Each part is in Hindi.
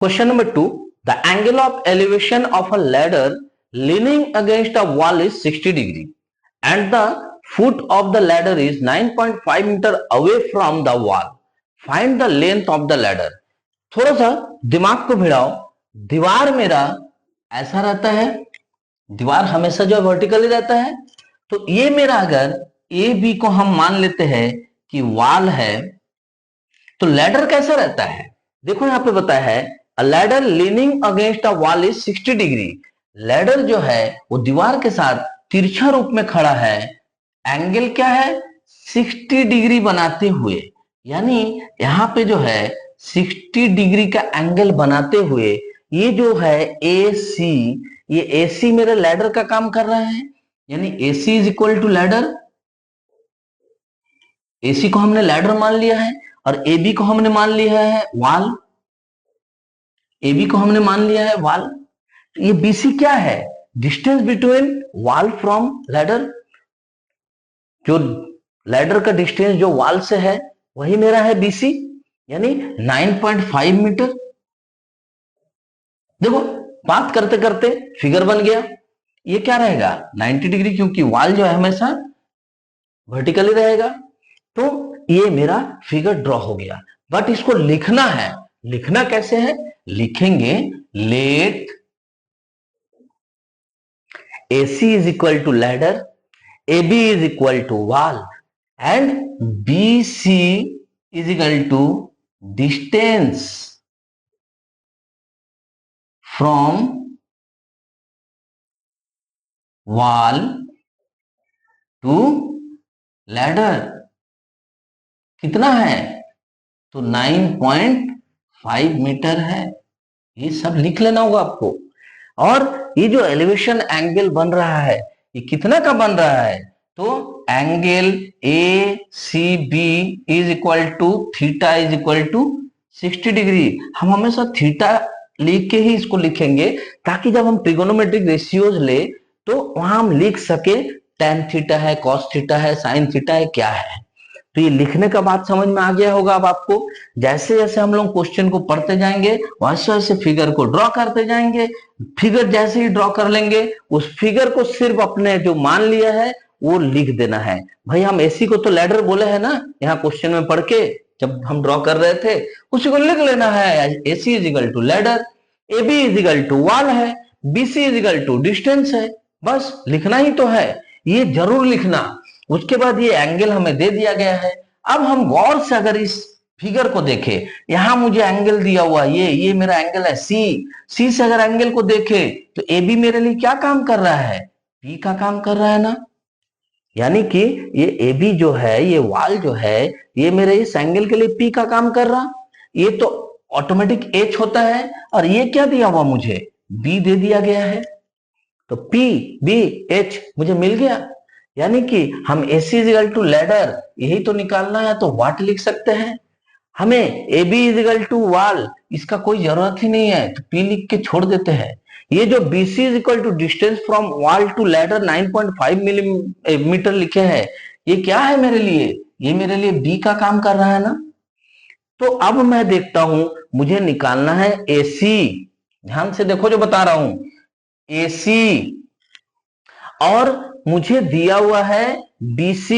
Question number 2. The angle of elevation of a ladder leaning against a wall is 60 degree and the foot of the ladder is 9.5 meter away from the wall. Find the length of the ladder. थोड़ा सा दिमाग को भिड़ाओ। दीवार मेरा ऐसा रहता है, दीवार हमेशा जो वर्टिकली रहता है, तो ये मेरा अगर ए बी को हम मान लेते हैं कि वॉल है, तो लैडर कैसा रहता है? देखो यहां पे बताया है अ ladder leaning against a wall is 60 degree. Ladder जो है वो दीवार के साथ तिरछा रूप में खड़ा है। एंगल क्या है? 60 डिग्री बनाते हुए, यानी यहां पे जो है 60 डिग्री का एंगल बनाते हुए ये जो है ए सी, ये ए सी मेरे लैडर का काम कर रहा है, यानी A C is equal to ladder. AC को हमने लैडर मान लिया है और ए बी को हमने मान लिया है वॉल। ए बी को हमने मान लिया है वॉल। ये बीसी क्या है? Distance between wall from ladder. जो लैडर का डिस्टेंस जो वॉल से है वही मेरा है बीसी, यानी 9.5 मीटर। देखो बात करते करते फिगर बन गया। ये क्या रहेगा? 90 डिग्री, क्योंकि वॉल जो है हमेशा वर्टिकली रहेगा। तो ये मेरा फिगर ड्रॉ हो गया। बट इसको लिखना है। लिखना कैसे है? लिखेंगे let AC is equal to ladder, AB is equal to wall and BC is equal to distance from wall to ladder. कितना है? तो 9.5 मीटर है। ये सब लिख लेना होगा आपको। और ये जो एलिवेशन एंगल बन रहा है ये कितना का बन रहा है? तो angle A C B is equal to theta is equal to 60 degree. हम हमेशा थीटा लिख के ही इसको लिखेंगे ताकि जब हम ट्रिगोनोमेट्रिक रेशियोज ले तो वहां हम लिख सके टेन थीटा है, कॉस थीटा है, साइन थीटा है, क्या है। तो ये लिखने का बात समझ में आ गया होगा अब आपको। जैसे जैसे हम लोग क्वेश्चन को पढ़ते जाएंगे वैसे वैसे फिगर को ड्रॉ करते जाएंगे। फिगर जैसे ही ड्रॉ कर लेंगे उस फिगर को सिर्फ अपने जो मान लिया है वो लिख देना है। भाई हम एसी को तो लैडर बोले है ना यहाँ क्वेश्चन में पढ़ के, जब हम ड्रॉ कर रहे थे उसी को लिख लेना है। AC is equal to ladder, A B is equal to wall है, BC is equal to distance है। बस लिखना ही तो है, ये जरूर लिखना। उसके बाद ये एंगल हमें दे दिया गया है। अब हम गौर से अगर इस फिगर को देखें, यहां मुझे एंगल दिया हुआ ये मेरा एंगल है सी। सी से अगर एंगल को देखें तो ए बी मेरे लिए क्या काम कर रहा है? पी का काम कर रहा है ना। यानी कि ये ए बी जो है, ये वॉल जो है, ये मेरे इस एंगल के लिए पी का काम कर रहा। ये तो ऑटोमेटिक एच होता है और ये क्या दिया हुआ मुझे? बी दे दिया गया है। तो पी बी एच मुझे मिल गया। यानी कि हम AC is equal to ladder यही तो निकालना है, तो व्हाट लिख सकते हैं। हमें AB is equal to wall इसका कोई जरूरत ही नहीं है, तो P लिख के छोड़ देते हैं। ये जो BC is equal to distance from wall to ladder 9.5 millimetre लिखे हैं, ये क्या है मेरे लिए? ये मेरे लिए B का काम कर रहा है ना। तो अब मैं देखता हूं मुझे निकालना है AC। ध्यान से देखो जो बता रहा हूं, AC और मुझे दिया हुआ है BC,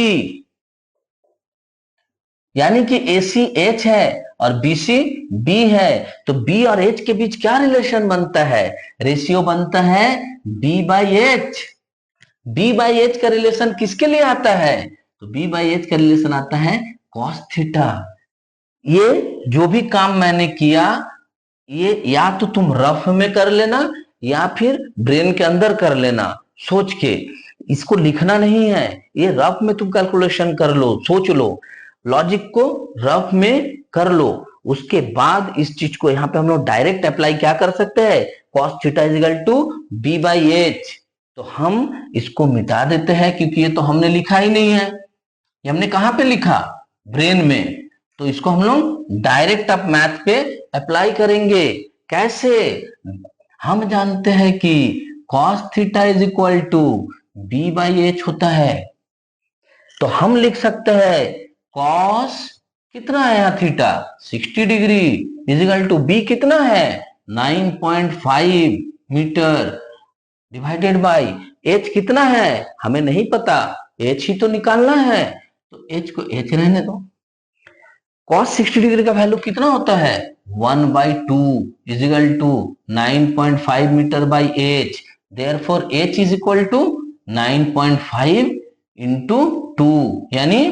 यानी कि AC H है और BC B है। तो B और H के बीच क्या रिलेशन बनता है? रेशियो बनता है B by H। B by H का रिलेशन किसके लिए आता है? तो B बाई H का रिलेशन आता है cos थीटा। ये जो भी काम मैंने किया ये या तो तुम रफ में कर लेना या फिर ब्रेन के अंदर कर लेना सोच के। इसको लिखना नहीं है, ये रफ में तुम कैलकुलेशन कर लो, सोच लो, लॉजिक को रफ में कर लो। उसके बाद इस चीज को यहाँ पे हम लोग डायरेक्ट अप्लाई क्या कर सकते हैं? cos theta is equal to B by H। तो हम इसको मिटा देते हैं क्योंकि ये तो हमने लिखा ही नहीं है। ये हमने कहां पे लिखा? ब्रेन में। तो इसको हम लोग डायरेक्ट अब मैथ पे अप्लाई करेंगे। कैसे? हम जानते हैं कि cos theta is equal to B by H होता है। तो हम लिख सकते हैं cos कितना है यहाँ theta 60 degree is equal to B कितना है 9.5 मीटर डिवाइडेड बाय एच कितना है हमें नहीं पता, एच ही तो निकालना है, तो एच को एच रहने दो। cos 60 डिग्री का वैल्यू कितना होता है 1/2 is equal to 9.5 metre by H, therefore H is equal to 9.5 into 2 यानी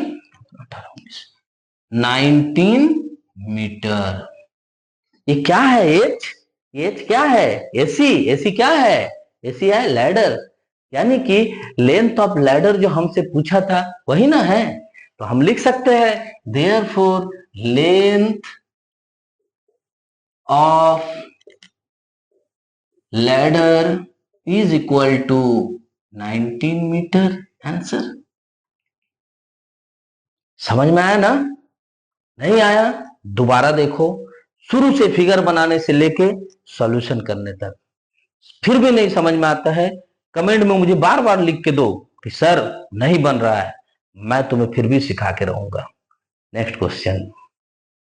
19 मीटर। ये क्या है एच, एच क्या है एसी, एसी क्या है एसी है लैडर, यानी कि लेंथ ऑफ लैडर जो हमसे पूछा था वही ना है, तो हम लिख सकते हैं therefore length of ladder is equal to 19 metre. Answer समझ में आया ना, नहीं आया दोबारा देखो, शुरू से फिगर बनाने से लेके सॉल्यूशन करने तक, फिर भी नहीं समझ में आता है कमेंट में मुझे बार बार लिख के दो कि सर नहीं बन रहा है, मैं तुम्हें फिर भी सिखा के रहूंगा। Next question.